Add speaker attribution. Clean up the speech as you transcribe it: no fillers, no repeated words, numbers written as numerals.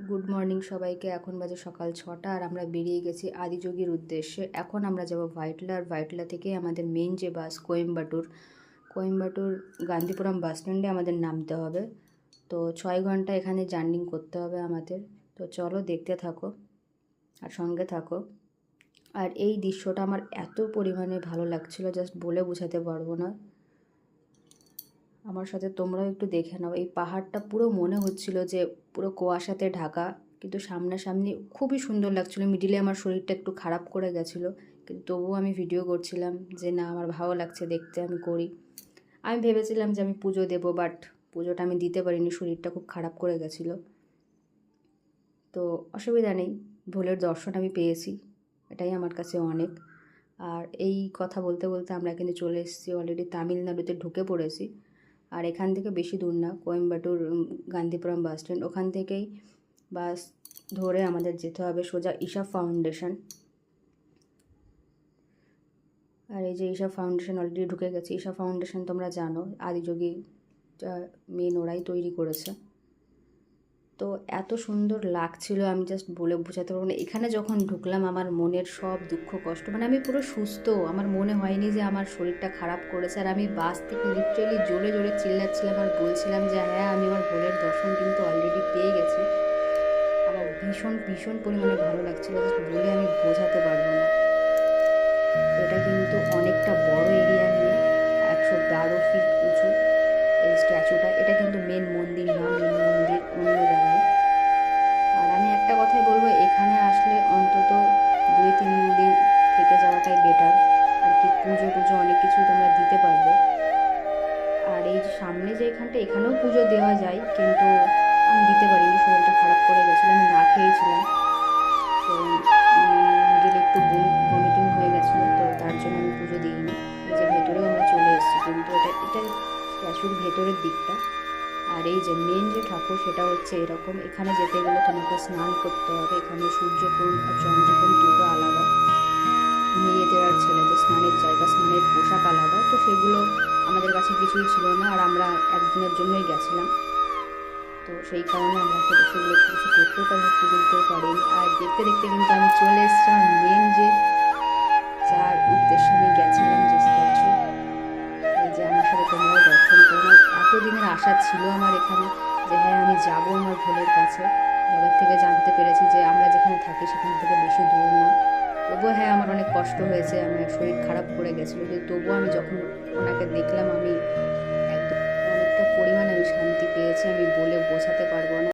Speaker 1: Good morning সবাইকে। এখন বাজে সকাল 6টা আর আমরা বেরিয়ে গেছি আদিযোগীর উদ্দেশ্যে। এখন আমরা যাব ভাইটলা, আর ভাইটলা থেকে আমাদের মেন যে বাস কোয়েম্বাটুর গান্ধীপুরম বাস স্ট্যান্ডে আমাদের নামতে হবে। তো 6 ঘন্টা এখানে জার্নি করতে হবে আমাদের। তো চলো দেখতে থাকো আর সঙ্গে থাকো। আর এই দৃশ্যটা আমার এত পরিমাণে ভালো লাগছিল, জাস্ট বলে বোঝাতে পারবো না। আমার সাথে তোমরাও একটু দেখে নাও। এই পাহাড়টা পুরো মনে হচ্ছিল যে পুরো কুয়াশাতে ঢাকা, কিন্তু সামনাসামনি খুবই সুন্দর লাগছিলো। মিডিলে আমার শরীরটা একটু খারাপ করে গেছিলো, কিন্তু তবুও আমি ভিডিও করছিলাম যে না, আমার ভালো লাগছে দেখতে, আমি করি। আমি ভেবেছিলাম যে আমি পুজো দেবো, বাট পুজোটা আমি দিতে পারিনি, শরীরটা খুব খারাপ করে গেছিলো। তো অসুবিধা নেই, ভোলের দর্শন আমি পেয়েছি, এটাই আমার কাছে অনেক। আর এই কথা বলতে বলতে আমরা কিন্তু চলে এসেছি অলরেডি, তামিলনাড়ুতে ঢুকে পড়েছি। আর এখান থেকে বেশি দূর না, কোয়েম্বাটুর গান্ধীপুরম বাস স্ট্যান্ড, ওখান থেকেই বাস ধরে আমাদের যেতে হবে সোজা ঈশা ফাউন্ডেশন। আর এই যে ঈশা ফাউন্ডেশন অলরেডি ঢুকে গেছে। ঈশা ফাউন্ডেশন তোমরা জানো, আদিযোগী মেন ওরাই তৈরি করেছে। তো এত সুন্দর লাগছিল, আমি জাস্ট বলে বোঝাতে পারবো না। এখানে যখন ঢুকলাম আমার মনের সব দুঃখ কষ্ট, মানে আমি পুরো সুস্থ, আমার মনে হয়নি যে আমার শরীরটা খারাপ করেছে। আর আমি বাস থেকে লিটারেলি জোরে জোরে চিল্লাচ্ছিলাম আর বলছিলাম যে হ্যাঁ, আমি আমার ভোলের দর্শন কিন্তু অলরেডি পেয়ে গেছি। আমার ভীষণ ভীষণ পরিমাণে ভালো লাগছিল, জাস্ট বলে আমি বোঝাতে পারবো না। এটা কিন্তু অনেকটা বড় এরিয়া নিয়ে, 112 ফিট উঁচু এই স্ট্যাচুটা। এটা কিন্তু মেন মন্দির না, মেন মন্দির অন্য জায়গায়। আর আমি একটা কথাই বলবো, এখানে আসলে অন্তত 2-3 দিন থেকে যাওয়াটাই বেটার। আর কি পুজো টুজো অনেক কিছুই তোমরা দিতে পারবে। আর এই সামনে যে এখানেও পুজো দেওয়া যায়, কিন্তু আমি দিতে পারিনি, শরীরটা খারাপ করে গেছিলো, আমি না খেয়েছিলাম। তো মিডিলে একটু ভমিটিং হয়ে গেছিলো, তো তার জন্য আমি পুজো দিইনি। এই যে ভেতরেও আমরা চলে এসেছি, কিন্তু এটা স্ট্যাচুর ভেতরের দিকটা। আর এই যে মেন যে ঠাকুর, সেটা হচ্ছে এরকম। এখানে যেতে গেলে তোমাকে স্নান করতে হবে। এখানে সূর্যকুণ্ড আর চন্দ্রকুণ্ড দুটো আলাদা, মেয়েদের আর ছেলেদের স্নানের জায়গা, স্নানের পোশাক আলাদা। তো সেগুলো আমাদের কাছে কিছুই ছিল না, আর আমরা একদিনের জন্যই গেছিলাম। তো সেই কারণে আমরা সেগুলো কিছু করতেও পারিনি, পুজো দিতেও পারিনি। আর দেখতে দেখতে কিন্তু আমি চলে এসেছি আমার মেন যে যার উদ্দেশ্যে আমি গেছিলাম, যে স্ট্যাচু। এই যে আমার সাথে তোমরাও দর্শন করো। এতদিনের আশা ছিল আমার এখানে যে হ্যাঁ, আমি যাবো আমার ভোলের কাছে। জবের থেকে জানতে পেরেছি যে আমরা যেখানে থাকি সেখান থেকে বেশি দূর না। তবুও হ্যাঁ, আমার অনেক কষ্ট হয়েছে, আমার শরীর খারাপ করে গেছিলো, কিন্তু তবুও আমি যখন ওনাকে দেখলাম, আমি একদম অনেকটা পরিমাণে আমি শান্তি পেয়েছি, আমি বলে বোঝাতে পারবো না।